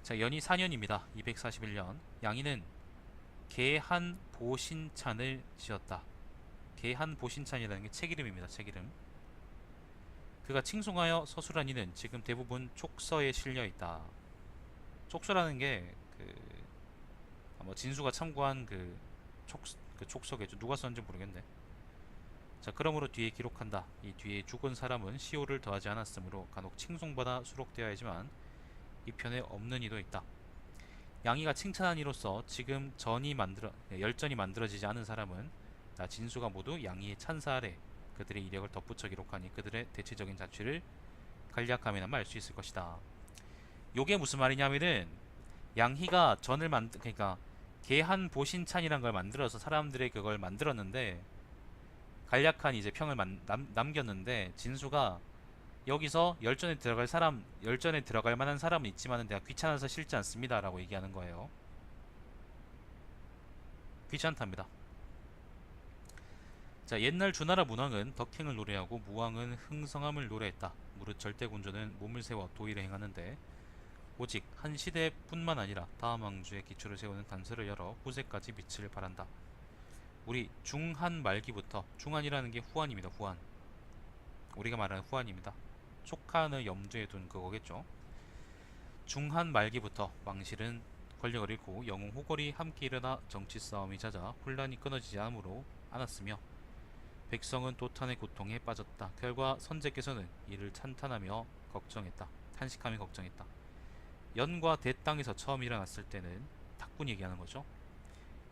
자, 연이 4년입니다. 241년. 양이는 계한보신찬을 지었다. 계한보신찬이라는 게 책 이름입니다. 책 이름. 그가 칭송하여 서술한 이는 지금 대부분 촉서에 실려 있다. 촉서라는 게 아마 진수가 참고한 그 촉서겠죠. 누가 썼는지 모르겠네. 자, 그러므로 뒤에 기록한다. 이 뒤에 죽은 사람은 시호를 더하지 않았으므로 간혹 칭송받아 수록되어야 하지만 이 편에 없는 이도 있다. 양이가 칭찬한 이로써 지금 열전이 만들어지지 않은 사람은 나 진수가 모두 양이의 찬사 아래 그들의 이력을 덧붙여 기록하니 그들의 대체적인 자취를 간략함이나마 알 수 있을 것이다. 요게 무슨 말이냐면은 양희가 그러니까 계한보신찬이란 걸 만들어서 사람들의 그걸 만들었는데 간략한 이제 평을 남겼는데 진수가 여기서 열전에 들어갈 만한 사람은 있지만은 내가 귀찮아서 싫지 않습니다라고 얘기하는 거예요. 귀찮답니다. 자, 옛날 주나라 문왕은 덕행을 노래하고 무왕은 흥성함을 노래했다. 무릇 절대군주는 몸을 세워 도의를 행하는데 오직 한 시대뿐만 아니라 다음 왕주의 기초를 세우는 단서를 열어 후세까지 빛을 발한다. 우리 중한 말기부터, 중한이라는 게 후한입니다. 후한. 우리가 말하는 후한입니다. 촉한을 염두에 둔 그거겠죠. 중한 말기부터 왕실은 권력을 잃고 영웅 호걸이 함께 일어나 정치 싸움이 잦아 혼란이 끊어지지 않았으며 백성은 도탄의 고통에 빠졌다. 결과 선제께서는 이를 탄식하며 걱정했다. 연과 대 땅에서 처음 일어났을 때는 탁군 얘기하는 거죠.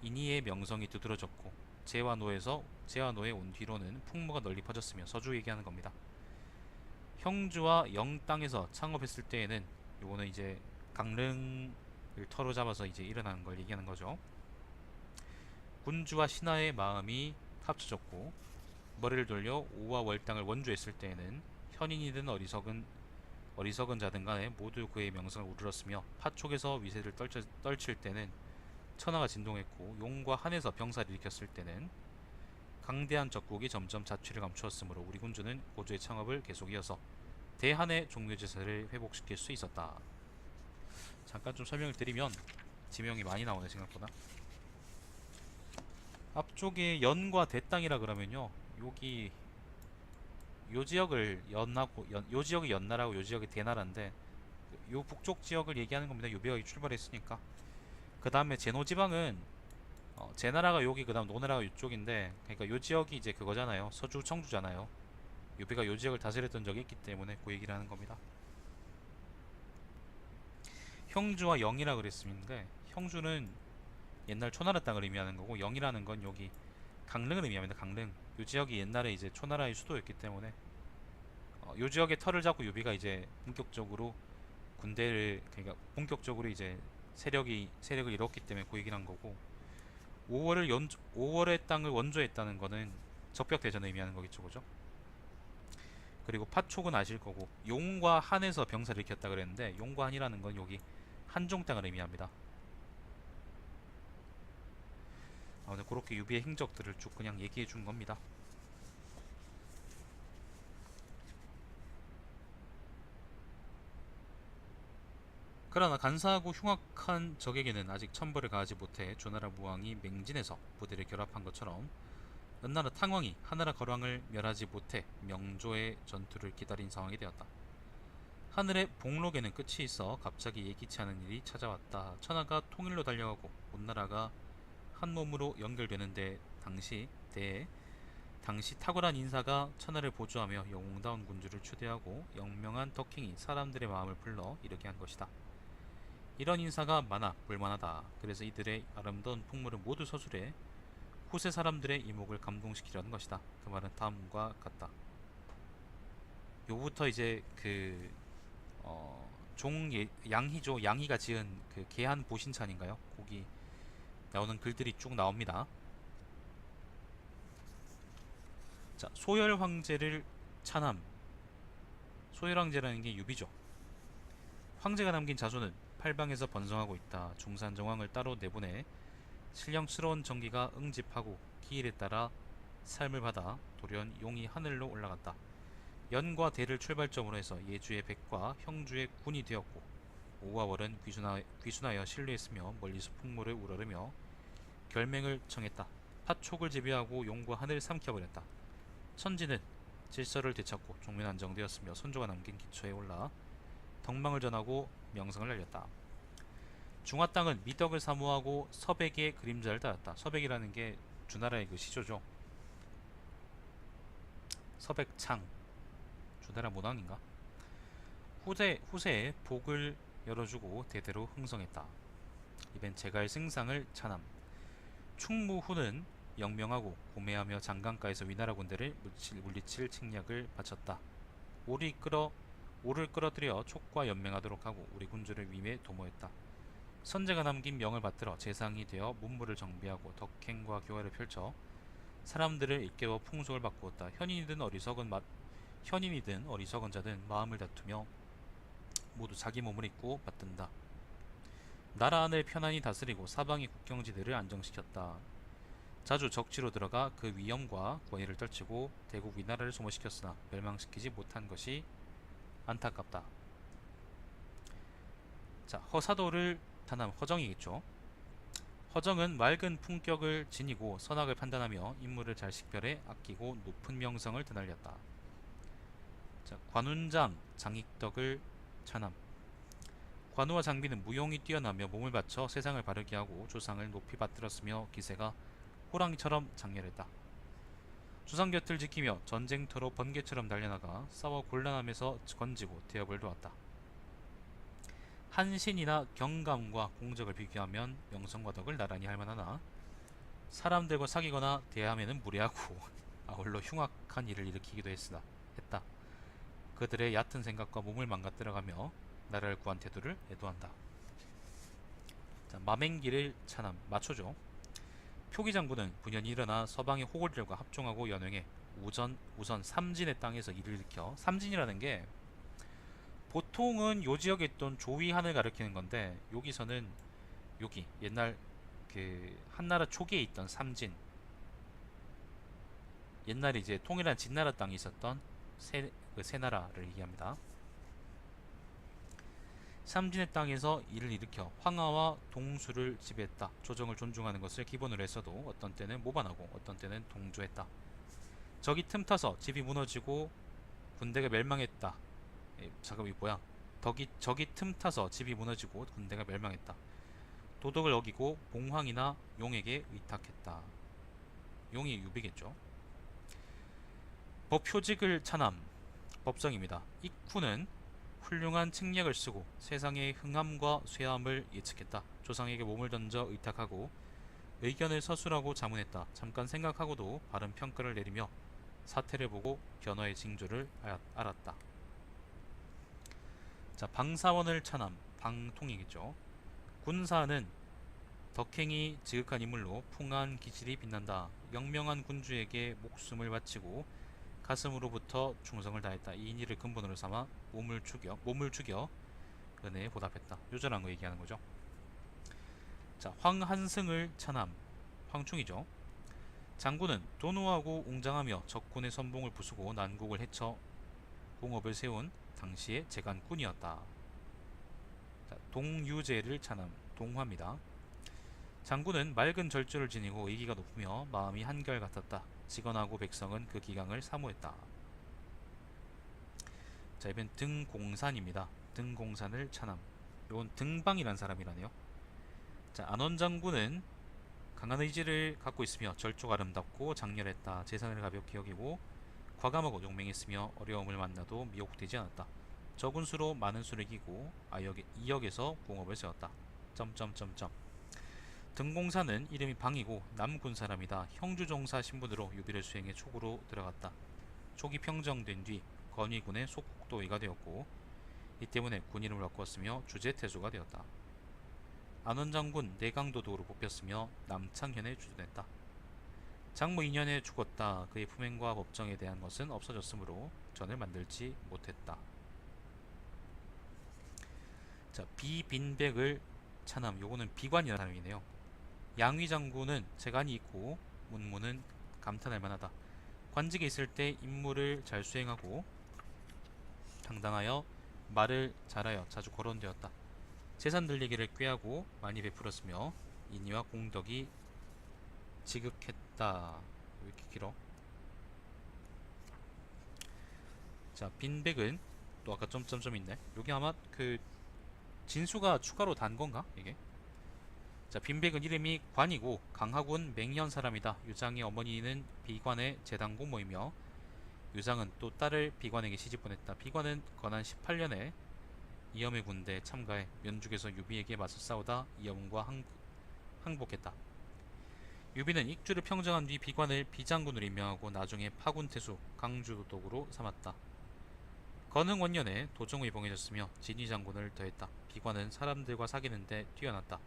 인이의 명성이 두드러졌고 제와노에 온 뒤로는 풍무가 널리 퍼졌으며 서주 얘기하는 겁니다. 형주와 영 땅에서 창업했을 때에는 요거는 이제 강릉을 터로 잡아서 이제 일어나는 걸 얘기하는 거죠. 군주와 신하의 마음이 합쳐졌고 머리를 돌려 오와 월 땅을 원주했을 때에는 현인이든 어리석은 자든 간에 모두 그의 명성을 우러렀으며 파촉에서 위세를 떨칠 때는 천하가 진동했고 용과 한에서 병사를 일으켰을 때는 강대한 적국이 점점 자취를 감추었으므로 우리 군주는 고조의 창업을 계속 이어서 대한의 종묘제사를 회복시킬 수 있었다. 잠깐 좀 설명을 드리면 지명이 많이 나오네 생각보다. 앞쪽에 연과 대땅이라 그러면요, 여기 요 지역을 요 지역이 연나라고 요 지역이 대나라인데 요 북쪽 지역을 얘기하는 겁니다. 요비가 출발했으니까. 그 다음에 제노지방은 제나라가 여기, 그 다음 노나라가 이쪽인데, 그러니까 요 지역이 이제 그거잖아요. 서주 청주잖아요. 요비가 요 지역을 다스렸던 적이 있기 때문에 그 얘기를 하는 겁니다. 형주와 영이라 그랬었는데, 형주는 옛날 초나라 땅을 의미하는 거고, 영이라는 건 여기 강릉을 의미합니다. 강릉. 요 지역이 옛날에 이제 초나라의 수도였기 때문에 요 지역의 털을 잡고 요비가 이제 그러니까 본격적으로 이제 세력을 잃었기 때문에 그 얘기를 한 거고, 5월의 땅을 원조했다는 거는 적벽 대전을 의미하는 거겠죠, 그죠? 그리고 파촉은 아실 거고, 용과 한에서 병사를 일으켰다 그랬는데 용과 한이라는 건 여기 한종 땅을 의미합니다. 아무튼 그렇게 유비의 행적들을 쭉 그냥 얘기해 준 겁니다. 그러나 간사하고 흉악한 적에게는 아직 천벌을 가하지 못해 조나라 무왕이 맹진에서 부대를 결합한 것처럼 은나라 탕왕이 하나라 거랑을 멸하지 못해 명조의 전투를 기다린 상황이 되었다. 하늘의 복록에는 끝이 있어 갑자기 예기치 않은 일이 찾아왔다. 천하가 통일로 달려가고 온 나라가 한 몸으로 연결되는데 당시 탁월한 인사가 천하를 보조하며 영웅다운 군주를 추대하고 영명한 덕행이 사람들의 마음을 불러 이르게 한 것이다. 이런 인사가 많아 볼만하다. 그래서 이들의 아름다운 풍물을 모두 서술해 후세 사람들의 이목을 감동시키려는 것이다. 그 말은 다음과 같다. 요부터 이제 양희죠. 양희가 지은 그 계한 보신찬인가요? 거기 나오는 글들이 쭉 나옵니다. 자, 소열 황제를 찬함. 소열 황제라는 게 유비죠. 황제가 남긴 자손은 팔방에서 번성하고 있다. 중산 정왕을 따로 내보내 신령스러운 정기가 응집하고 기일에 따라 삶을 받아 돌연 용이 하늘로 올라갔다. 연과 대를 출발점으로 해서 예주의 백과 형주의 군이 되었고 오하월은 귀순하여 신뢰했으며 멀리서 풍모를 우러르며 결맹을 청했다. 파촉을 제비하고 용과 하늘을 삼켜버렸다. 천지는 질서를 되찾고 종면 안정되었으며 선조가 남긴 기초에 올라 덕망을 전하고 명성을 날렸다. 중화 땅은 미덕을 사모하고 서백의 그림자를 따랐다. 서백이라는 게 주나라의 그 시조죠. 서백창, 주나라 문왕인가? 후세에 복을 열어주고 대대로 흥성했다. 이벤 제갈 승상을 찬함. 충무후는 영명하고 고매하며 장강가에서 위나라 군대를 물리칠 책략을 바쳤다. 오를 끌어들여 촉과 연맹하도록 하고 우리 군주를 위에 도모했다. 선제가 남긴 명을 받들어 재상이 되어 문무를 정비하고 덕행과 교화를 펼쳐 사람들을 일깨워 풍속을 바꾸었다. 현인이든 어리석은 자든 마음을 다투며 모두 자기 몸을 입고 받든다. 나라 안을 편안히 다스리고 사방의 국경지대를 안정시켰다. 자주 적지로 들어가 그 위엄과 권위를 떨치고 대국 위나라를 소모시켰으나 멸망시키지 못한 것이 안타깝다. 자, 허사도를 탄함. 허정이겠죠. 허정은 맑은 품격을 지니고 선악을 판단하며 인물을 잘 식별해 아끼고 높은 명성을 드날렸다. 자, 관운장 장익덕을 찬함. 관우와 장비는 무용이 뛰어나며 몸을 바쳐 세상을 바르게 하고 조상을 높이 받들었으며 기세가 호랑이처럼 장렬했다. 조상 곁을 지키며 전쟁터로 번개처럼 달려나가 싸워 곤란함에서 건지고 대업을 도왔다. 한신이나 경감과 공적을 비교하면 명성과 덕을 나란히 할만하나 사람들과 사귀거나 대하면은 무례하고 아울러 흉악한 일을 일으키기도 했다. 그들의 얕은 생각과 몸을 망가뜨려가며 나라를 구한 태도를 애도한다. 자, 마맹기를 찬함. 마초죠. 표기장군은 분연히 일어나 서방의 호골들과 합종하고 연행해 우선 삼진의 땅에서 일을 일으켜, 삼진이라는 게 보통은 요 지역에 있던 조위한을 가리키는 건데 여기서는 여기 옛날 그 한나라 초기에 있던 삼진, 옛날에 이제 통일한 진나라 땅에 있었던 세나라를 얘기합니다. 삼진의 땅에서 일을 일으켜 황하와 동수를 지배했다. 조정을 존중하는 것을 기본으로 했어도 어떤 때는 모반하고 어떤 때는 동조했다. 적이 틈타서 집이 무너지고 군대가 멸망했다. 잠깐 이게 뭐야? 적이 틈타서 집이 무너지고 군대가 멸망했다. 도덕을 어기고 봉황이나 용에게 의탁했다. 용이 유비겠죠. 법효직을 찬함. 법정입니다. 익후는 훌륭한 책략을 쓰고 세상의 흥함과 쇠함을 예측했다. 조상에게 몸을 던져 의탁하고 의견을 서술하고 자문했다. 잠깐 생각하고도 바른 평가를 내리며 사태를 보고 변화의 징조를 알았다. 자, 방사원을 찬함. 방통이겠죠. 군사는 덕행이 지극한 인물로 풍한 기질이 빛난다. 영명한 군주에게 목숨을 바치고 가슴으로부터 충성을 다했다. 이 일을 근본으로 삼아 몸을 죽여 은혜에 보답했다. 요절한 거 얘기하는 거죠. 자, 황한승을 찬함. 황충이죠. 장군은 도노하고 웅장하며 적군의 선봉을 부수고 난국을 헤쳐 공업을 세운 당시의 재간꾼이었다. 자, 동유제를 찬함. 동화입니다. 장군은 맑은 절조를 지니고 의기가 높으며 마음이 한결같았다. 직원하고 백성은 그 기강을 사모했다. 자, 이번 등공산입니다. 등공산을 찬함. 이건 등방이란 사람이라네요. 자, 안원장군은 강한 의지를 갖고 있으며 절조가 아름답고 장렬했다. 재산을 가볍게 여기고 과감하고 용맹했으며 어려움을 만나도 미혹되지 않았다. 적은 수로 많은 수를 이기고 이역에서 공업을 세웠다. 등공사는 이름이 방이고 남군 사람이다. 형주종사 신분으로 유비를 수행해 촉으로 들어갔다. 촉이 평정된 뒤 건위군의 속국도의가 되었고 이 때문에 군 이름을 바꾸었으며 주제태조가 되었다. 안원장군 내강도독으로 뽑혔으며 남창현에 주둔했다. 장무 2년에 죽었다. 그의 품행과 법정에 대한 것은 없어졌으므로 전을 만들지 못했다. 자, 비빈백을 찬함. 요거는 비관이라는 사람이네요. 양위장군은 재간이 있고 문무는 감탄할 만하다. 관직에 있을 때 임무를 잘 수행하고 당당하여 말을 잘하여 자주 거론되었다. 재산 들리기를 꾀하고 많이 베풀었으며 인의와 공덕이 지극했다. 왜 이렇게 길어? 자, 빈백은 또 아까 점점점 있네. 여기 아마 그 진수가 추가로 단 건가? 이게? 자, 빈백은 이름이 관이고 강하군 맹현 사람이다. 유장의 어머니는 비관의 재당 공모이며 유장은 또 딸을 비관에게 시집 보냈다. 비관은 건한 18년에 이염의 군대에 참가해 면죽에서 유비에게 맞서 싸우다 이염과 항복했다. 유비는 익주를 평정한 뒤 비관을 비장군으로 임명하고 나중에 파군태수 강주도독으로 삼았다. 건흥 원년에 도정의 봉해졌으며 진의장군을 더했다. 비관은 사람들과 사귀는데 뛰어났다.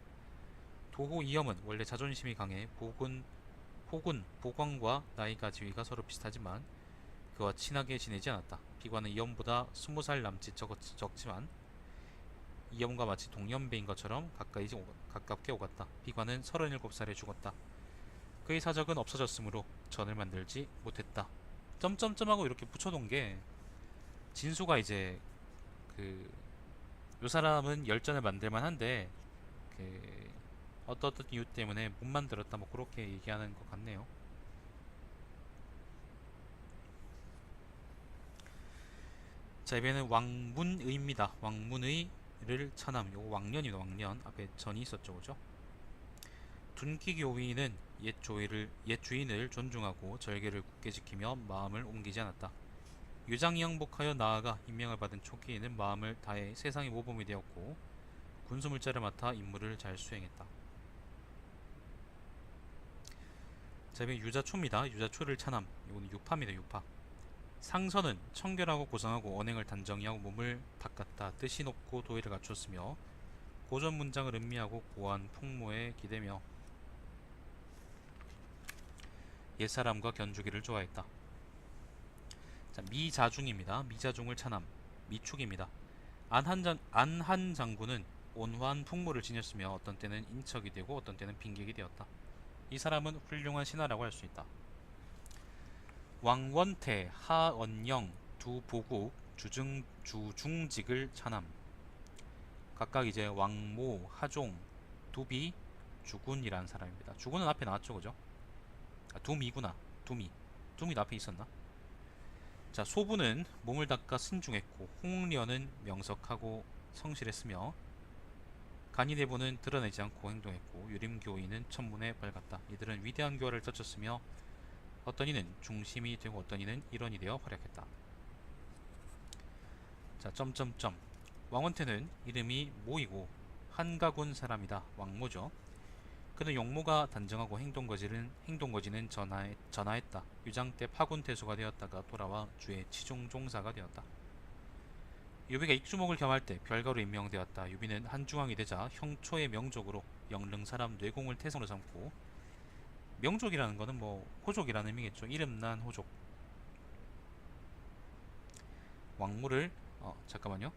도호 이염은 원래 자존심이 강해 포군 보광과 나이가 지위가 서로 비슷하지만 그와 친하게 지내지 않았다. 비관은 이염보다 20살 남짓 적지만 이염과 마치 동년배인 것처럼 가깝게 오갔다. 비관은 37살에 죽었다. 그의 사적은 없어졌으므로 전을 만들지 못했다. 점점점하고 이렇게 붙여놓은 게 진수가 이제 그 요 사람은 열전을 만들만 한데 그 어떤 이유 때문에 못 만들었다 뭐 그렇게 얘기하는 것 같네요. 자, 이번에는 왕문의입니다. 왕문의를 천함. 요거 왕년이다. 왕년 앞에 전이 있었죠, 그죠? 둔기교위는 옛 주인을 존중하고 절개를 굳게 지키며 마음을 옮기지 않았다. 유장이 항복하여 나아가 임명을 받은 초기에는 마음을 다해 세상의 모범이 되었고 군수물자를 맡아 임무를 잘 수행했다. 자, 이번 유자초입니다. 유자초를 찬함. 이거는 유파입니다. 유파. 상선은 청결하고 고상하고 언행을 단정히하고 몸을 닦았다. 뜻이 높고 도의를 갖추었으며 고전 문장을 음미하고 고한 풍모에 기대며 옛사람과 견주기를 좋아했다. 자, 미자중입니다. 미자중을 찬함. 미축입니다. 안한 장군은 온화한 풍모를 지녔으며 어떤 때는 인척이 되고 어떤 때는 빈객이 되었다. 이 사람은 훌륭한 신하라고 할 수 있다. 왕원태, 하언영, 두 보국, 주중직을 찬함. 각각 이제 왕모, 하종, 두비, 주군이라는 사람입니다. 주군은 앞에 나왔죠, 그죠? 아, 두미구나. 두미도 앞에 있었나? 자, 소부는 몸을 닦아 순중했고 홍련은 명석하고 성실했으며 간이대보는 드러내지 않고 행동했고 유림교인은 천문에 밝았다. 이들은 위대한 교화를 떨쳤으며 어떤 이는 중심이 되고 어떤 이는 일원이 되어 활약했다. 자, 점점점. 왕원태는 이름이 모이고 한가군 사람이다. 왕모죠. 그는 용모가 단정하고 행동거지는 전하했다. 유장 때 파군태수가 되었다가 돌아와 주의 치중종사가 되었다. 유비가 익주목을 겸할 때 별가로 임명되었다. 유비는 한중왕이 되자 형초의 명족으로 영릉사람 뇌공을 태성으로 삼고 명족이라는 거는 뭐 호족이라는 의미겠죠. 이름난 호족. 왕무를 잠깐만요.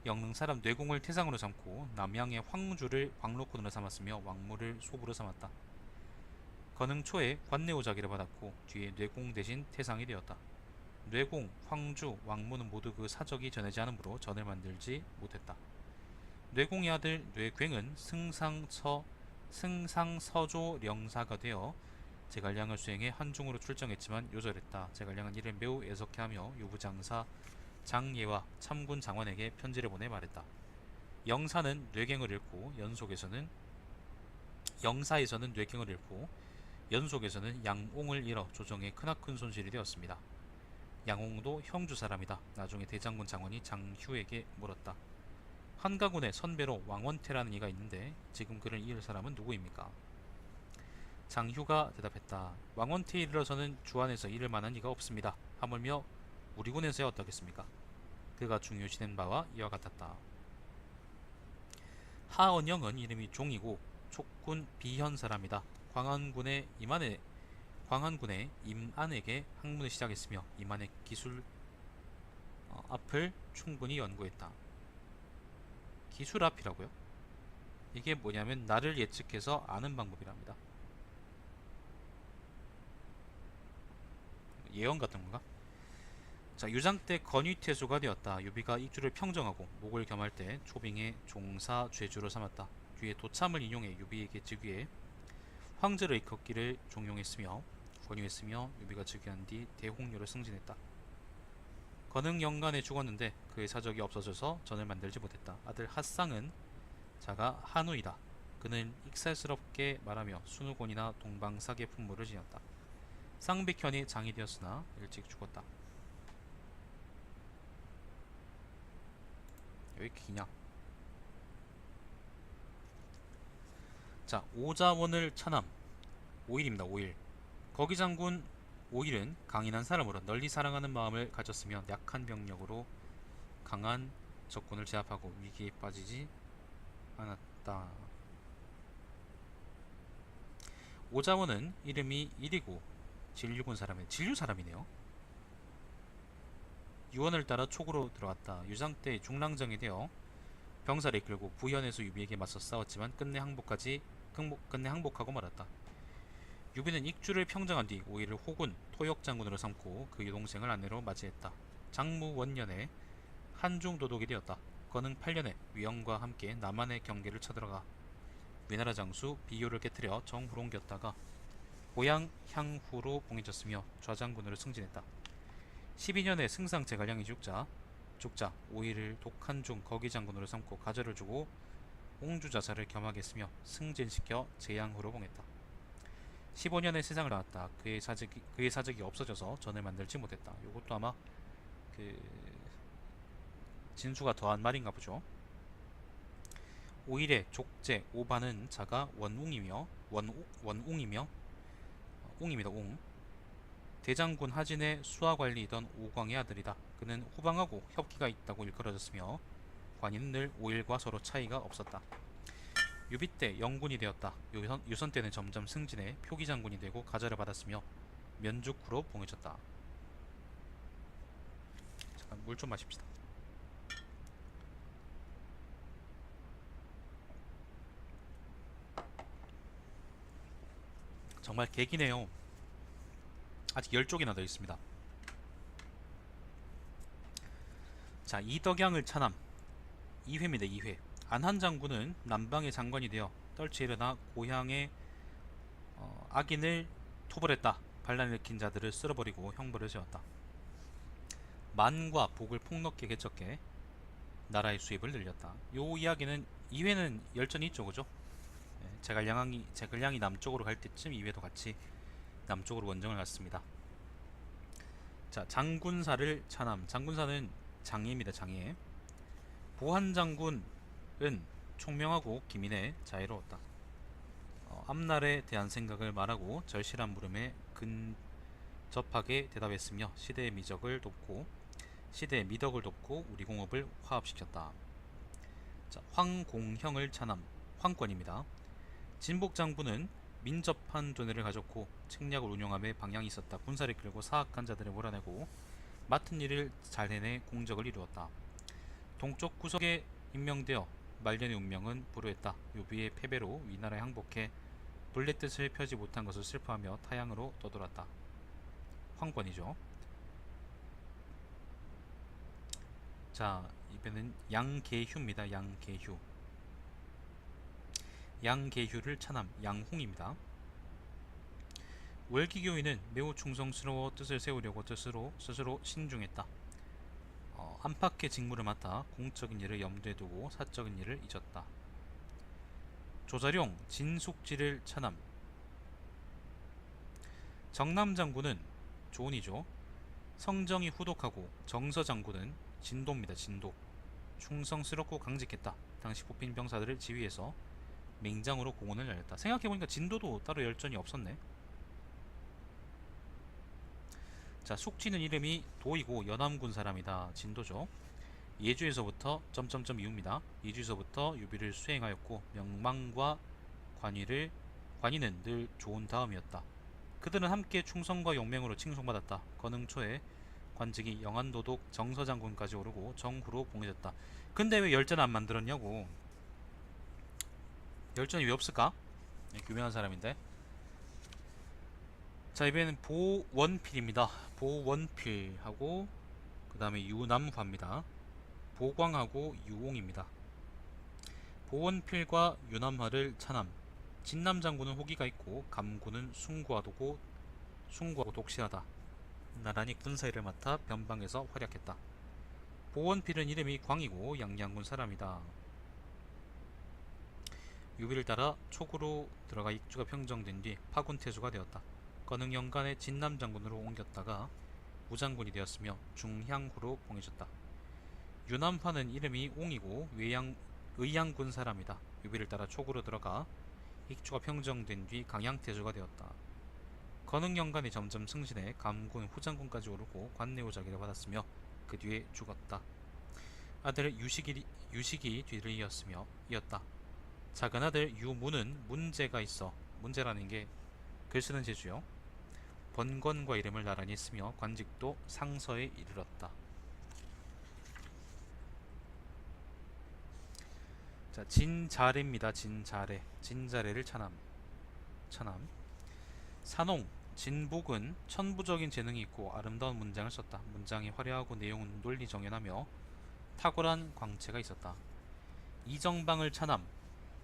영릉사람 뇌공을 태상으로 삼고 남양의 황주를 광로군으로 삼았으며 왕무를 소부로 삼았다. 건흥 초에 관내오자기를 받았고 뒤에 뇌공 대신 태상이 되었다. 뇌공, 황주, 왕무는 모두 그 사적이 전하지 않으므로 전을 만들지 못했다. 뇌공의 아들 뇌괭은 승상서조 령사가 되어 제갈량을 수행해 한중으로 출정했지만 요절했다. 제갈량은 이를 매우 애석해하며 유부장사 장예와 참군 장관에게 편지를 보내 말했다. 영사에서는 뇌갱을 잃고 연속에서는 양옹을 잃어 조정에 크나큰 손실이 되었습니다. 양옹도 형주 사람이다. 나중에 대장군 장원이 장휴에게 물었다. 한가군의 선배로 왕원태라는 이가 있는데 지금 그를 이을 사람은 누구입니까? 장휴가 대답했다. 왕원태에 이르러서는 주안에서 이를 만한 이가 없습니다. 하물며 우리 군에서야 어떻겠습니까? 그가 중요시된 바와 이와 같았다. 하언영은 이름이 종이고 촉군 비현 사람이다. 광안군의 임안에게 학문을 시작했으며 임안의 기술 앞을 충분히 연구했다. 기술 앞이라고요? 이게 뭐냐면 나를 예측해서 아는 방법이랍니다. 예언 같은 건가? 자, 유장 때 건위퇴소가 되었다. 유비가 입주를 평정하고 목을 겸할 때 초빙의 종사 죄주로 삼았다. 뒤에 도참을 인용해 유비에게 즉위해 황제를 일컫기를 종용했으며 권유했으며 유비가 즉위한 뒤 대홍료를 승진했다. 건흥 영간에 죽었는데 그의 사적이 없어져서 전을 만들지 못했다. 아들 핫상은 자가 한우이다. 그는 익살스럽게 말하며 순우곤이나 동방사계 품무를 지녔다. 쌍백현이 장이 되었으나 일찍 죽었다. 왜 이렇게 기냐? 자, 오자원을 차남 5일입니다. 5일. 거기 장군 5일은 강인한 사람으로 널리 사랑하는 마음을 가졌으며 약한 병력으로 강한 적군을 제압하고 위기에 빠지지 않았다. 오자원은 이름이 일이고 진류군 사람이네. 진류 사람이네요. 유언을 따라 촉으로 들어갔다. 유장 때 중랑정이 되어 병사를 이끌고 부현에서 유비에게 맞서 싸웠지만 끝내 항복하고 말았다. 유비는 익주를 평정한 뒤 오이를 호군 토역 장군으로 삼고 그 여동생을 아내로 맞이했다. 장무 원년에 한중 도독이 되었다. 건흥 8년에 위영과 함께 남한의 경계를 쳐들어가 위나라 장수 비교를 깨뜨려 정후로 옮겼다가 고향 향후로 봉해졌으며 좌장군으로 승진했다. 12년에 승상 제갈량이 죽자 오이를 독한중 거기장군으로 삼고 가절을 주고 옹주자사를 겸하게 했으며 승진시켜 제양후로 봉했다. 15년에 세상을 나왔다. 그의 사적이 없어져서 전을 만들지 못했다. 이것도 아마 그 진수가 더한 말인가 보죠. 오일의 족제 오반은 자가 원웅이며 웅입니다. 웅. 대장군 하진의 수하관리이던 오광의 아들이다. 그는 후방하고 협기가 있다고 일컬어졌으며 관인은 늘 오일과 서로 차이가 없었다. 유비 때 영군이 되었다. 유선 때는 점점 승진해 표기장군이 되고 가자를 받았으며 면죽후로 봉해졌다. 잠깐 물 좀 마십시다. 정말 개기네요. 아직 10쪽이나 더 있습니다. 자, 이덕양을 차남 2회입니다. 2회. 안한 장군은 남방의 장관이 되어 떨치 일어나 고향의 악인을 토벌했다. 반란을 일으킨 자들을 쓸어버리고 형벌을 세웠다. 만과 복을 폭넓게 개척해 나라의 수입을 늘렸다. 요 이야기는 2회는 열전이 있죠, 그죠? 제갈량이 남쪽으로 갈 때쯤 2회도 같이 남쪽으로 원정을 갔습니다. 자, 장군사를 차남. 장군사는 장예입니다. 장예. 보한장군은 총명하고 기민해 자애로웠다. 앞날에 대한 생각을 말하고 절실한 물음에 근접하게 대답했으며 시대의 미덕을 돕고 우리 공업을 화합시켰다. 자, 황공형을 차남. 황권입니다. 진복장군은 민접한 두뇌를 가졌고 책략을 운용함에 방향이 있었다. 군사를 끌고 사악한 자들을 몰아내고 맡은 일을 잘 해내 공적을 이루었다. 동쪽 구석에 임명되어 말년의 운명은 불우했다. 유비의 패배로 위나라에 항복해 본래 뜻을 펴지 못한 것을 슬퍼하며 타향으로 떠돌았다. 황권이죠. 자, 이번엔 양계휴입니다. 양계휴를 차남. 양홍입니다. 월기교인은 매우 충성스러워 뜻을 세우려고 스스로 신중했다. 안팎의 직무를 맡아 공적인 일을 염두에 두고 사적인 일을 잊었다. 조자룡 진숙지를 차남. 정남장군은 조은이죠. 성정이 후독하고 정서장군은 진도입니다. 진도. 충성스럽고 강직했다. 당시 뽑힌 병사들을 지휘해서 맹장으로 공헌을 열렸다. 생각해보니까 진도도 따로 열전이 없었네. 자, 숙지는 이름이 도이고 연암군 사람이다. 진도죠. 예주에서부터 점점점 이유입니다. 예주에서부터 유비를 수행하였고 명망과 관이는 늘 좋은 다음이었다. 그들은 함께 충성과 용맹으로 칭송받았다. 건흥 초에 관직이 영안도독 정서장군까지 오르고 정후로 봉해졌다. 근데 왜 열전 안 만들었냐고. 열전이 왜 없을까? 네, 유명한 사람인데. 자, 이번에는 보원필입니다. 보원필하고 그 다음에 유남화입니다. 보광하고 유옹입니다. 보원필과 유남화를 차남. 진남 장군은 호기가 있고 감군은 숭고하고 독실하다. 나란히 군사일을 맡아 변방에서 활약했다. 보원필은 이름이 광이고 양양군 사람이다. 유비를 따라 촉으로 들어가 익주가 평정된 뒤 파군태수가 되었다. 건흥연간에 진남 장군으로 옮겼다가 무장군이 되었으며 중향후로 봉해졌다. 유남화는 이름이 옹이고 의양군 사람이다. 유비를 따라 촉으로 들어가 익주가 평정된 뒤 강양태수가 되었다. 건흥연간이 점점 승진해 감군 후장군까지 오르고 관내후자기를 받았으며 그 뒤에 죽었다. 아들 유식이 뒤를 이었다. 작은 아들 유무는 문제가 있어. 문제라는 게 글쓰는 재주요. 번건과 이름을 나란히 했으며 관직도 상서에 이르렀다. 자, 진자래입니다. 진자래를 차남. 산홍 진북은 천부적인 재능이 있고 아름다운 문장을 썼다. 문장이 화려하고 내용은 논리정연하며 탁월한 광채가 있었다. 이정방을 차남.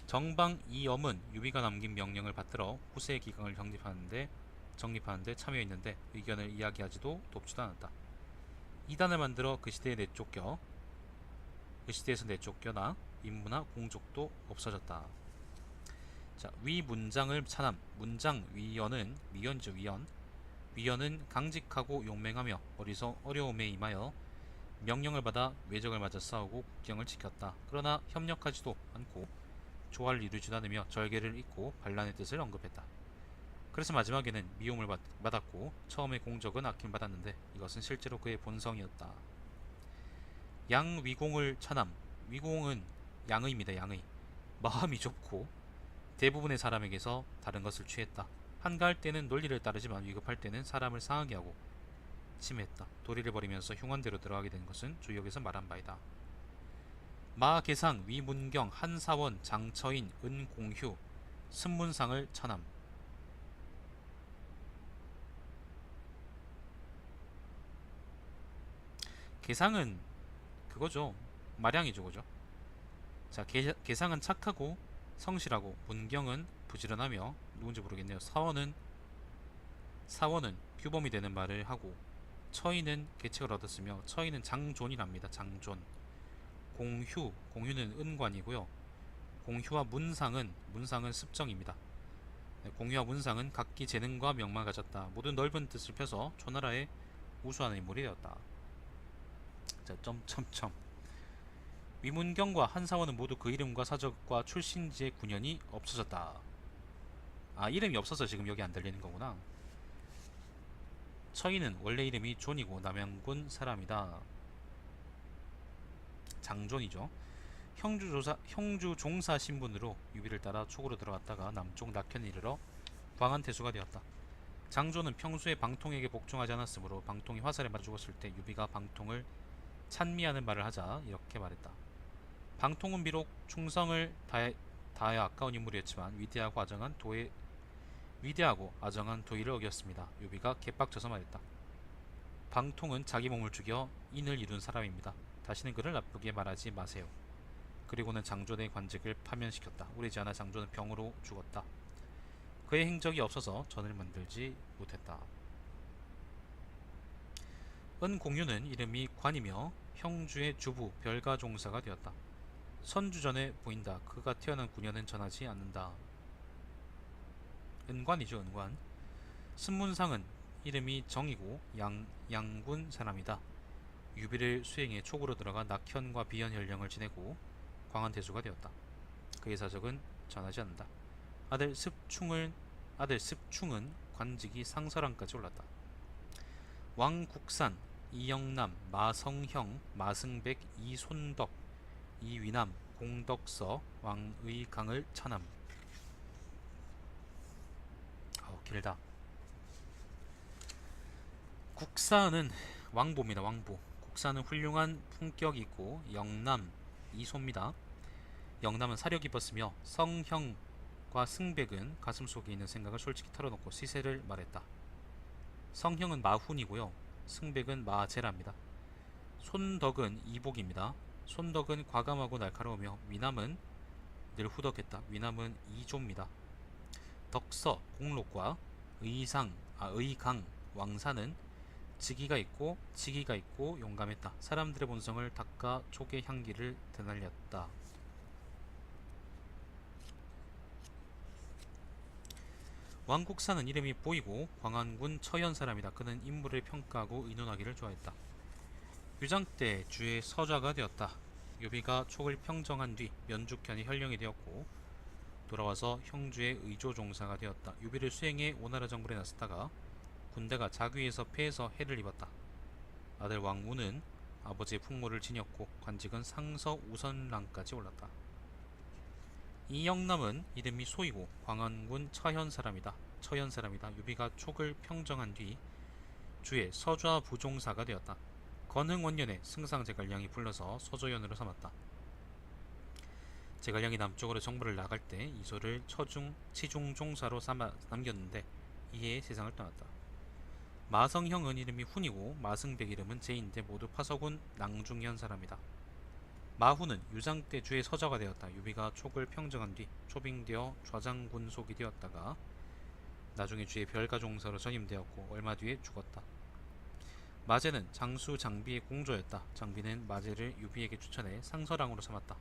정방 이엄은 유비가 남긴 명령을 받들어 후세의 기강을 정립하는데 참여했는데 의견을 이야기하지도 돕지도 않았다. 이단을 만들어 그 시대에서 내쫓겨나 임무나 공족도 없어졌다. 자, 위 문장을 차남. 문장 위연은 위연죠. 위연은 강직하고 용맹하며 어려움에 임하여 명령을 받아 외적을 맞아 싸우고 국경을 지켰다. 그러나 협력하지도 않고 조화를 이루지도 않으며 절개를 잇고 반란의 뜻을 언급했다. 그래서 마지막에는 미움을 받았고 처음에 공적은 아낌받았는데 이것은 실제로 그의 본성이었다. 양위공을 차남. 위공은 양의입니다. 양의. 마음이 좁고 대부분의 사람에게서 다른 것을 취했다. 한가할 때는 논리를 따르지만 위급할 때는 사람을 상하게 하고 침했다. 도리를 버리면서 흉한대로 들어가게 된 것은 주역에서 말한 바이다. 마계상, 위문경, 한사원, 장처인, 은공휴, 승문상을 차남. 계상은 그거죠. 마량이죠, 그죠? 자, 계상은 착하고 성실하고, 문경은 부지런하며 누군지 모르겠네요. 사원은 규범이 되는 말을 하고, 처인은 계책을 얻었으며 처인은 장존이랍니다. 장존. 공휴는 은관이고요. 공휴와 문상은 습정입니다. 네, 공휴와 문상은 각기 재능과 명만 가졌다. 모든 넓은 뜻을 펴서 초나라에 우수한 인물이 되었다. 자, 점점점. 위문경과 한사원은 모두 그 이름과 사적과 출신지의 군현이 없어졌다. 아, 이름이 없어서 지금 여기 안 들리는 거구나. 처인은 원래 이름이 존이고 남양군 사람이다. 장존이죠. 형주 종사 신분으로 유비를 따라 촉으로 들어갔다가 남쪽 낙현에 이르러 광안태수가 되었다. 장존은 평소에 방통에게 복종하지 않았으므로 방통이 화살에 맞아 죽었을 때 유비가 방통을 찬미하는 말을 하자 이렇게 말했다. 방통은 비록 충성을 다하여 아까운 인물이었지만 위대하고 아정한 도의를 어겼습니다. 유비가 개빡쳐서 말했다. 방통은 자기 몸을 죽여 인을 이룬 사람입니다. 다시는 그를 나쁘게 말하지 마세요. 그리고는 장존의 관직을 파면시켰다. 오래지 않아 장존은 병으로 죽었다. 그의 행적이 없어서 전을 만들지 못했다. 은공유는 이름이 관이며 형주의 주부 별가종사가 되었다. 선주전에 보인다. 그가 태어난 군현은 전하지 않는다. 은관이죠. 은관. 승문상은 이름이 정이고 양군 사람이다. 유비를 수행해 촉으로 들어가 낙현과 비현 현령을 지내고 광안태수가 되었다. 그의 사적은 전하지 않는다. 아들 습충은 관직이 상설왕까지 올랐다. 왕국산, 이영남, 마성형, 마승백, 이손덕, 이위남, 공덕서, 왕의강을 차남. 길다. 국사는 왕보입니다. 왕보. 국사는 훌륭한 품격이 있고 영남, 이소입니다. 영남은 사려 깊었으며 성형과 승백은 가슴속에 있는 생각을 솔직히 털어놓고 시세를 말했다. 성형은 마훈이고요. 승백은 마제랍니다. 손덕은 이복입니다. 손덕은 과감하고 날카로우며 위남은 늘 후덕했다. 위남은 이조입니다. 덕서 공록과 의강 왕사는 지기가 있고 지기가 있고 용감했다. 사람들의 본성을 닦아 촉의 향기를 드날렸다. 왕국사는 이름이 보이고 광안군 처연 사람이다. 그는 인물을 평가하고 의논하기를 좋아했다. 유장 때 주의 서좌가 되었다. 유비가 촉을 평정한 뒤 면죽현이 현령이 되었고 돌아와서 형주의 의조 종사가 되었다. 유비를 수행해 오나라 정벌에 나섰다가 군대가 자귀에서 패해서 해를 입었다. 아들 왕우는 아버지의 풍모를 지녔고 관직은 상서 우선랑까지 올랐다. 이영남은 이름이 소이고 광안군 처현 사람이다. 유비가 촉을 평정한 뒤 주의 서좌 부종사가 되었다. 건흥원년에 승상 제갈량이 불러서 서조연으로 삼았다. 제갈량이 남쪽으로 정벌을 나갈 때 이소를 치중종사로 남겼는데 이에 세상을 떠났다. 마성형은 이름이 훈이고 마승백 이름은 제인데 모두 파서군 낭중현 사람이다. 마후는 유장 때 주의 서자가 되었다. 유비가 촉을 평정한 뒤 초빙되어 좌장군속이 되었다가 나중에 주의 별가종사로 전임되었고 얼마 뒤에 죽었다. 마제는 장수 장비의 공조였다. 장비는 마제를 유비에게 추천해 상서랑으로 삼았다.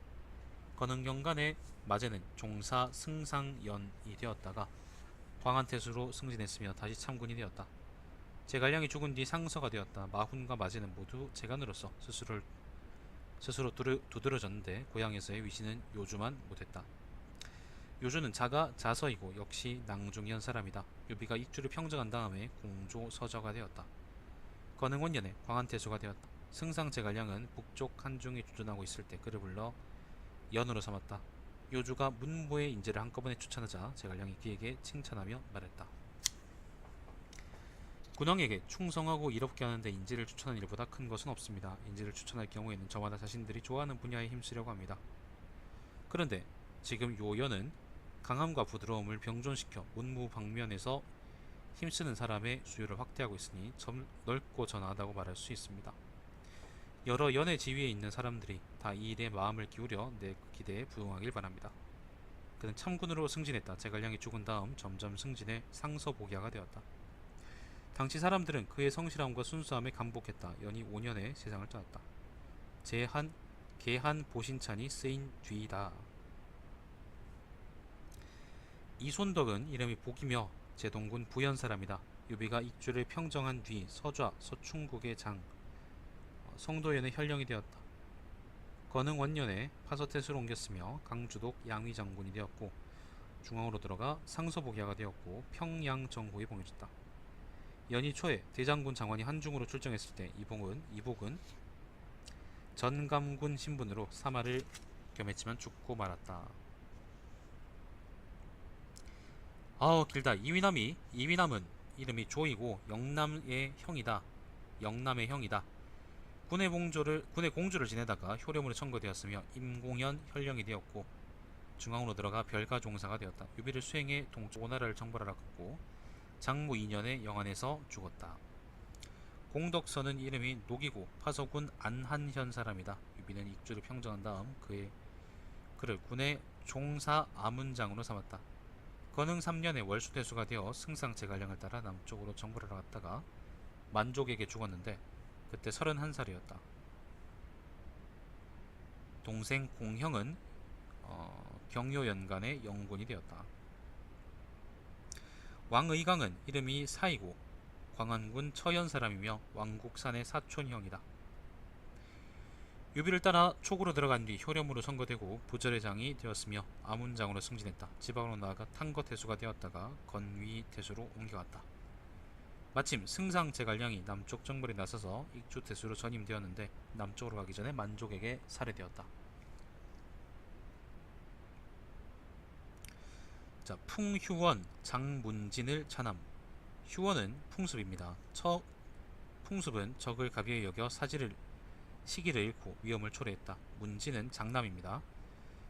건흥경간에 마제는 종사 승상연이 되었다가 광안태수로 승진했으며 다시 참군이 되었다. 제갈량이 죽은 뒤 상서가 되었다. 마훈과 마제는 모두 재간으로서 스스로 두드러졌는데 고향에서의 위신은 요주만 못했다. 요주는 자가 자서이고 역시 낭중현 사람이다. 유비가 익주를 평정한 다음에 공조 서저가 되었다. 건흥원년에 광안태수가 되었다. 승상 제갈량은 북쪽 한중에 주둔하고 있을 때 그를 불러 연으로 삼았다. 요주가 문무의 인재를 한꺼번에 추천하자 제갈량이 그에게 칭찬하며 말했다. 군왕에게 충성하고 일없게 하는데 인재를 추천하는 일보다 큰 것은 없습니다. 인재를 추천할 경우에는 저마다 자신들이 좋아하는 분야에 힘쓰려고 합니다. 그런데 지금 요연은 강함과 부드러움을 병존시켜 문무 방면에서 힘쓰는 사람의 수요를 확대하고 있으니 넓고 전하다고 말할 수 있습니다. 여러 연의 지위에 있는 사람들이 다 이 일에 마음을 기울여 내 기대에 부응하길 바랍니다. 그는 참군으로 승진했다. 제갈량이 죽은 다음 점점 승진해 상서복야가 되었다. 당시 사람들은 그의 성실함과 순수함에 감복했다. 연이 5년에 세상을 떠났다. 계한 보신찬이 쓰인 뒤이다. 이손덕은 이름이 복이며 제동군 부연 사람이다. 유비가 익주를 평정한 뒤 서좌 서충국의 장 성도연의 현령이 되었다. 건흥원년에 파서태수로 옮겼으며 강주독 양위장군이 되었고 중앙으로 들어가 상서복야가 되었고 평양정후에 봉해졌다. 연희 초에 대장군 장관이 한중으로 출정했을 때 이복은 전감군 신분으로 사마를 겸했지만 죽고 말았다. 아우 길다. 이위남은 이름이 조이고 영남의 형이다. 군의 공주를 지내다가 효령으로 청거되었으며 임공현 현령이 되었고 중앙으로 들어가 별가 종사가 되었다. 유비를 수행해 동쪽 오나라를 정벌하러 갔고 장무 2년에 영안에서 죽었다. 공덕선은 이름이 녹이고 파서군 안한현 사람이다. 유비는 익주를 평정한 다음 그를 군의 종사 아문장으로 삼았다. 건흥 3년에 월수태수가 되어 승상 제갈량을 따라 남쪽으로 정벌하러 갔다가 만족에게 죽었는데 그때 31살이었다. 동생 공형은 경요연간에 영군이 되었다. 왕의강은 이름이 사이고 광안군 처연 사람이며 왕국산의 사촌형이다. 유비를 따라 촉으로 들어간 뒤 효렴으로 선거되고 부절의장이 되었으며 아문장으로 승진했다. 지방으로 나아가 탄거태수가 되었다가 건위태수로 옮겨갔다. 마침 승상 제갈량이 남쪽 정벌에 나서서 익주태수로 전임되었는데 남쪽으로 가기 전에 만족에게 살해되었다. 자, 풍휴원 장문진을 찬함. 휴원은 풍습입니다. 풍습은 적을 가벼이 여겨 시기를 잃고 위험을 초래했다. 문진은 장남입니다.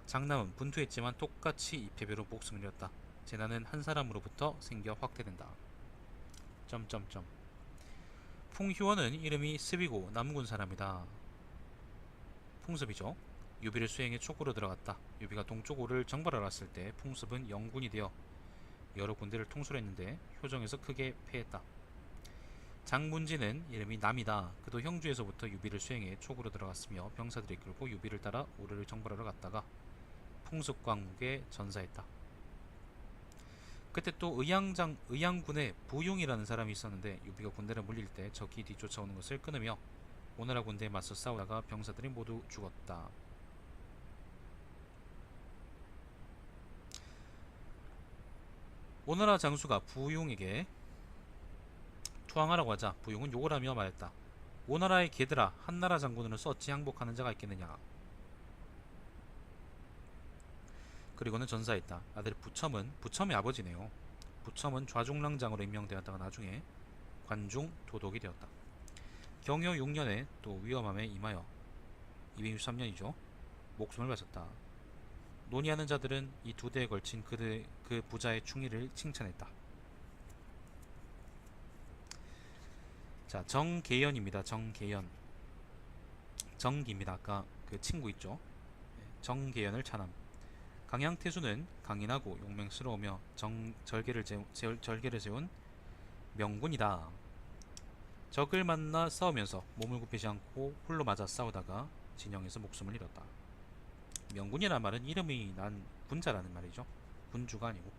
장남은 분투했지만 똑같이 이패배로 목숨을 잃었다. 재난은 한 사람으로부터 생겨 확대된다. 풍희원은 이름이 습이고 남군 사람이다. 풍습이죠. 유비를 수행해 촉으로 들어갔다. 유비가 동쪽으로 정벌하러 왔을 때 풍습은 영군이 되어 여러 군대를 통솔했는데 효정에서 크게 패했다. 장문지는 이름이 남이다. 그도 형주에서부터 유비를 수행해 촉으로 들어갔으며 병사들이 끌고 유비를 따라 우르를 정벌하러 갔다가 풍습광국에 전사했다. 그때 또 의양군에 부용이라는 사람이 있었는데 유비가 군대를 물릴 때 적이 뒤쫓아오는 것을 끊으며 오나라 군대에 맞서 싸우다가 병사들이 모두 죽었다. 오나라 장수가 부용에게 투항하라고 하자 부용은 욕을 하며 말했다. 오나라의 개들아, 한나라 장군으로서 어찌 항복하는 자가 있겠느냐. 그리고는 전사했다. 아들 부첨의 아버지네요. 부첨은 좌중랑장으로 임명되었다가 나중에 관중 도독이 되었다. 경효 6년에 또 위험함에 임하여 263년이죠. 목숨을 바쳤다. 논의하는 자들은 이 두 대에 걸친 그 부자의 충의를 칭찬했다. 자, 정계연입니다. 정계연. 정기입니다. 아까 그 친구 있죠. 정계연을 찬함. 강양태수는 강인하고 용맹스러우며 절개를 세운 명군이다. 적을 만나 싸우면서 몸을 굽히지 않고 홀로 맞아 싸우다가 진영에서 목숨을 잃었다. 명군이라는 말은 이름이 난 군자라는 말이죠. 군주가 아니고.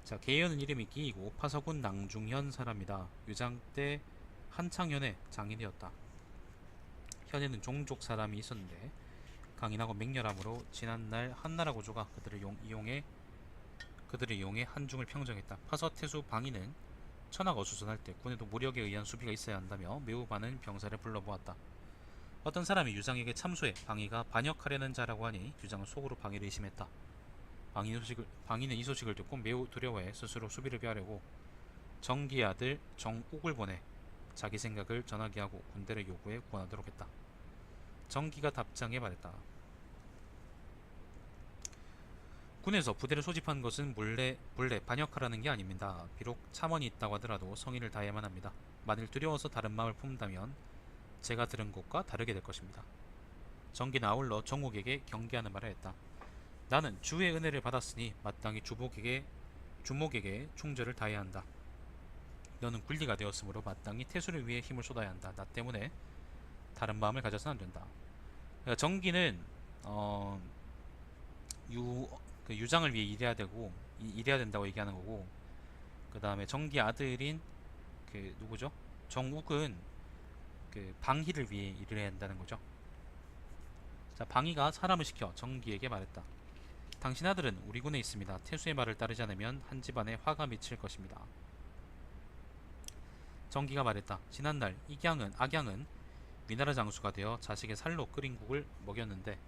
자, 계연은 이름이 끼이고 파서군 낭중현 사람이다. 유장 때 한창현의 장인이었다. 현에는 종족 사람이 있었는데 강인하고 맹렬함으로 지난날 한나라 고조가 그들을 이용해 한중을 평정했다. 파서태수 방위는 천하가 어수선할 때 군에도 무력에 의한 수비가 있어야 한다며 매우 많은 병사를 불러모았다. 어떤 사람이 유장에게 참소해 방위가 반역하려는 자라고 하니 유장은 속으로 방위를 의심했다. 방위는 이 소식을 듣고 매우 두려워해 스스로 수비를 피하려고 정기의 아들 정욱을 보내 자기 생각을 전하게 하고 군대를 요구해 구원하도록 했다. 정기가 답장에 말했다. 군에서 부대를 소집한 것은 몰래 반역하라는 게 아닙니다. 비록 참언이 있다고 하더라도 성의를 다해야만 합니다. 만일 두려워서 다른 마음을 품다면 제가 들은 것과 다르게 될 것입니다. 정기는 아울러 정욱에게 경계하는 말을 했다. 나는 주의 은혜를 받았으니 마땅히 주목에게 충절을 다해야 한다. 너는 군리가 되었으므로 마땅히 태수를 위해 힘을 쏟아야 한다. 나 때문에 다른 마음을 가져서는 안 된다. 그러니까 정기는 유장을 위해 일해야 된다고 얘기하는 거고, 그 다음에 정기 아들인 그 누구죠? 정욱은 그 방희를 위해 일을 해야 한다는 거죠. 자, 방희가 사람을 시켜 정기에게 말했다. 당신 아들은 우리 군에 있습니다. 태수의 말을 따르지 않으면 한 집안에 화가 미칠 것입니다. 정기가 말했다. 지난날 악양은 위나라 장수가 되어 자식의 살로 끓인 국을 먹었는데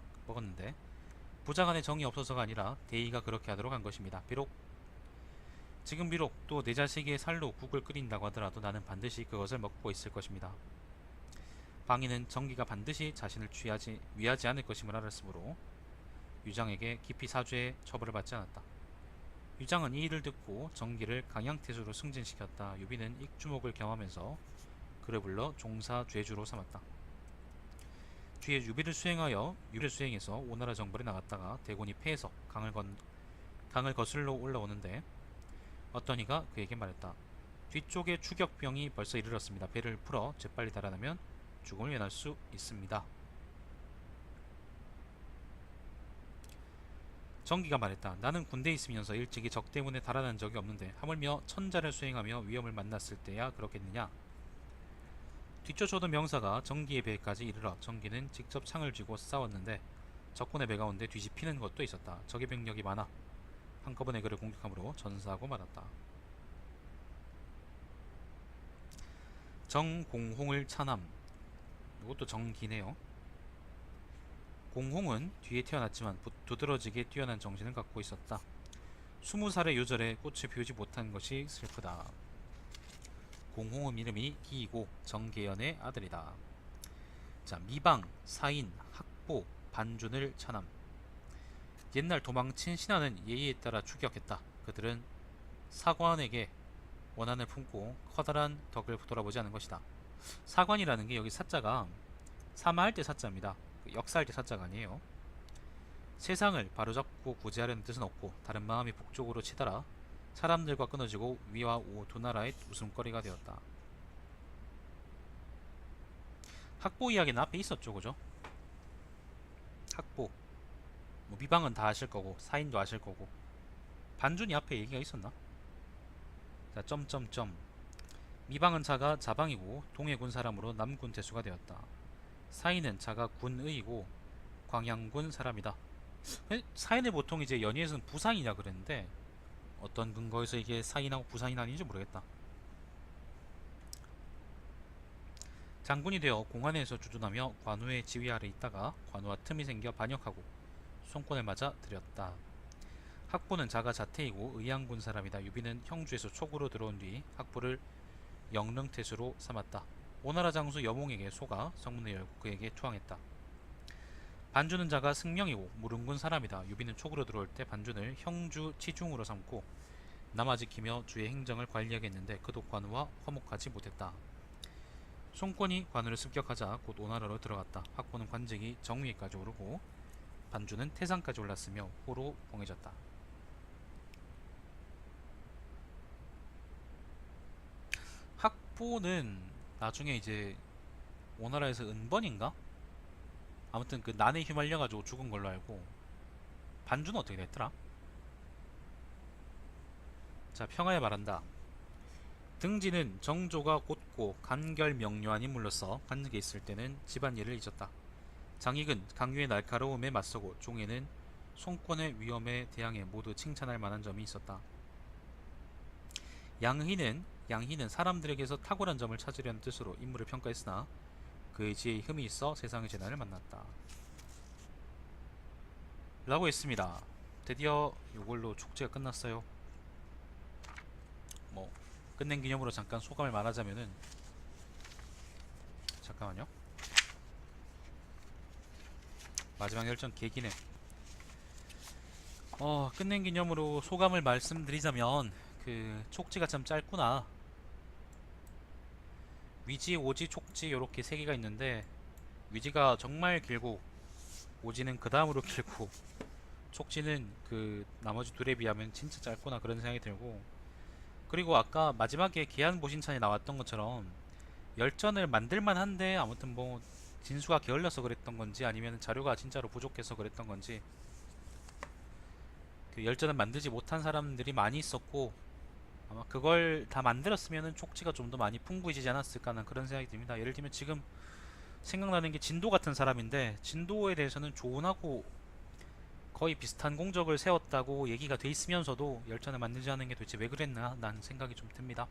부자간의 정이 없어서가 아니라 대의가 그렇게 하도록 한 것입니다. 비록 또 내 자식의 살로 국을 끓인다고 하더라도 나는 반드시 그것을 먹고 있을 것입니다. 방위는 정기가 반드시 자신을 위하지 않을 것임을 알았으므로 유장에게 깊이 사죄해 처벌을 받지 않았다. 유장은 이 일을 듣고 정기를 강양태수로 승진시켰다. 유비는 익주목을 겸하면서 그를 불러 종사 죄주로 삼았다. 뒤에 유비를 수행해서 오나라 정벌에 나갔다가 대군이 패해서 강을 거슬러 올라오는데 어떤 이가 그에게 말했다. 뒤쪽에 추격병이 벌써 이르렀습니다. 배를 풀어 재빨리 달아나면 죽음을 면할 수 있습니다. 정기가 말했다. 나는 군대에 있으면서 일찍이 적 때문에 달아난 적이 없는데 하물며 천자를 수행하며 위험을 만났을 때야 그렇겠느냐. 뒤쫓아오던 명사가 정기의 배까지 이르러 정기는 직접 창을 쥐고 싸웠는데 적군의 배 가운데 뒤집히는 것도 있었다. 적의 병력이 많아 한꺼번에 그를 공격함으로 전사하고 말았다. 정공홍을 찬함. 이것도 정기네요. 공홍은 뒤에 태어났지만 두드러지게 뛰어난 정신을 갖고 있었다. 20살의 요절에 꽃을 피우지 못한 것이 슬프다. 공홍은 이름이 기이고 정계연의 아들이다. 자, 미방, 사인, 학보, 반준을 찬함. 옛날 도망친 신하는 예의에 따라 추격했다. 그들은 사관에게 원한을 품고 커다란 덕을 돌아보지 않은 것이다. 사관이라는 게 여기 사자가 사마할 때 사자입니다. 역사할 때 사자가 아니에요. 세상을 바로잡고 구제하려는 뜻은 없고 다른 마음이 북쪽으로 치달아 사람들과 끊어지고 위와 오 두 나라의 웃음거리가 되었다. 학보 이야기는 앞에 있었죠, 그죠? 학보. 뭐 미방은 다 아실 거고 사인도 아실 거고 반준이 앞에 얘기가 있었나? 자, 점점점. 미방은 자가 자방이고 동해군 사람으로 남군 대수가 되었다. 사인은 자가 군의이고 광양군 사람이다. 사인을 보통 이제 연희에서는 부상이냐 그랬는데 어떤 근거에서 이게 사인하고 부상이 나뉘는지 모르겠다. 장군이 되어 공안에서 주둔하며 관우의 지휘 아래 있다가 관우와 틈이 생겨 반역하고 손권을 맞아 들였다. 학보는 자가 자태이고 의양군 사람이다. 유비는 형주에서 촉으로 들어온 뒤 학보를 영릉태수로 삼았다. 오나라 장수 여몽에게 소가 성문을 열고 그에게 투항했다. 반주는 자가 승명이고 무릉군 사람이다. 유비는 촉으로 들어올 때 반준을 형주 치중으로 삼고 남아지키며 주의 행정을 관리하게 했는데 그도 관우와 화목하지 못했다. 송권이 관우를 습격하자 곧 오나라로 들어갔다. 학보는 관직이 정위까지 오르고 반주는 태상까지 올랐으며 호로 봉해졌다. 학보는 나중에 이제 오나라에서 은번인가? 아무튼 그 난에 휘말려가지고 죽은 걸로 알고 반주는 어떻게 됐더라? 자, 평화에 말한다. 등지는 정조가 곧고 간결 명료한 인물로서 관직에 있을 때는 집안일을 잊었다. 장익은 강유의 날카로움에 맞서고 종에는 송권의 위험에 대항해 모두 칭찬할 만한 점이 있었다. 양희는 사람들에게서 탁월한 점을 찾으려는 뜻으로 인물을 평가했으나 그의 지혜에 흠이 있어 세상의 재난을 만났다. 라고 했습니다. 드디어 이걸로 축제가 끝났어요. 뭐 끝낸 기념으로 잠깐 소감을 말하자면은 잠깐만요. 마지막 열전 계기네. 끝낸 기념으로 소감을 말씀드리자면 그 촉지가 참 짧구나. 위지, 오지, 촉지 요렇게 세 개가 있는데 위지가 정말 길고 오지는 그 다음으로 길고 촉지는 그 나머지 둘에 비하면 진짜 짧구나 그런 생각이 들고 그리고 아까 마지막에 계한보신찬이 나왔던 것처럼 열전을 만들만 한데 아무튼 뭐 진수가 게을러서 그랬던 건지 아니면 자료가 진짜로 부족해서 그랬던 건지 그 열전을 만들지 못한 사람들이 많이 있었고 아마 그걸 다 만들었으면은 촉지가 좀 더 많이 풍부해지지 않았을까 하는 그런 생각이 듭니다. 예를 들면 지금 생각나는 게 진도 같은 사람인데 진도에 대해서는 조은하고 거의 비슷한 공적을 세웠다고 얘기가 돼 있으면서도 열전을 만들지 않은 게 도대체 왜 그랬나 라는 생각이 좀 듭니다.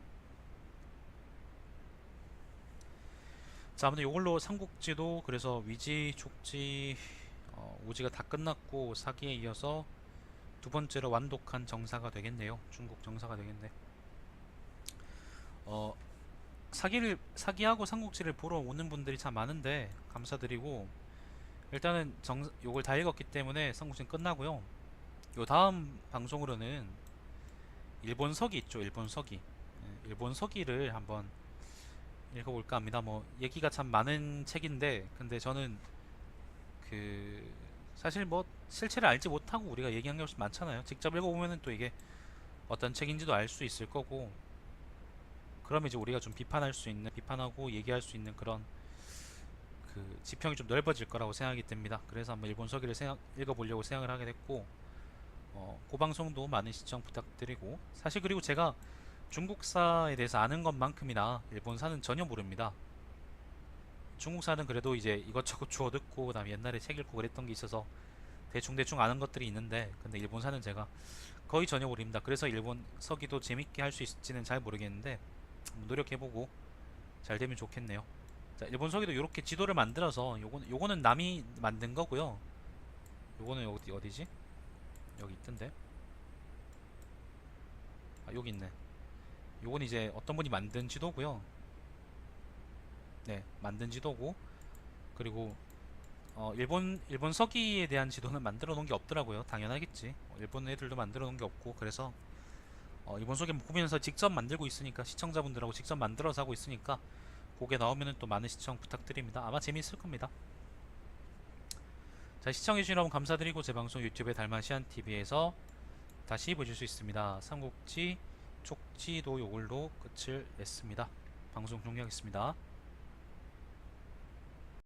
자, 아무튼 이걸로 삼국지도 그래서 위지, 촉지, 오지가 다 끝났고 사기에 이어서 두 번째로 완독한 정사가 되겠네요. 중국 정사가 되겠네. 사기하고 삼국지를 보러 오는 분들이 참 많은데 감사드리고 일단은 요걸 다 읽었기 때문에 삼국지는 끝나고요. 요 다음 방송으로는 일본 서기 있죠. 일본 서기. 일본 서기를 한번 읽어볼까 합니다. 뭐 얘기가 참 많은 책인데 근데 저는 그 사실 뭐 실체를 알지 못하고 우리가 얘기한 게 훨씬 많잖아요. 직접 읽어보면은 또 이게 어떤 책인지도 알 수 있을 거고 그러면 이제 우리가 좀 비판하고 얘기할 수 있는 그런 그 지평이 좀 넓어질 거라고 생각이 듭니다. 그래서 한번 일본 서기를 읽어보려고 생각을 하게 됐고 그 방송도 많은 시청 부탁드리고 사실 그리고 제가 중국사에 대해서 아는 것만큼이나 일본사는 전혀 모릅니다. 중국사는 그래도 이제 이것저것 주워 듣고 그다음에 옛날에 책 읽고 그랬던 게 있어서 대충 아는 것들이 있는데 근데 일본사는 제가 거의 전혀 모릅니다. 그래서 일본 서기도 재밌게 할 수 있을지는 잘 모르겠는데 노력해보고 잘 되면 좋겠네요. 자, 일본 서기도 이렇게 지도를 만들어서 요거는 남이 만든 거고요. 요거는 어디지? 여기 있던데. 아, 여기 있네. 요건 이제 어떤 분이 만든 지도고요. 네, 만든 지도고 그리고 일본 서기에 대한 지도는 만들어 놓은 게 없더라고요. 당연하겠지. 일본 애들도 만들어 놓은 게 없고 그래서 이번 소개문 보면서 직접 만들고 있으니까 시청자분들하고 직접 만들어서 하고 있으니까 그게 나오면은 또 많은 시청 부탁드립니다. 아마 재미있을 겁니다. 자, 시청해주신 여러분 감사드리고 제 방송 유튜브에 달마시안TV에서 다시 보실 수 있습니다. 삼국지 촉지도 요걸로 끝을 냈습니다. 방송 종료하겠습니다.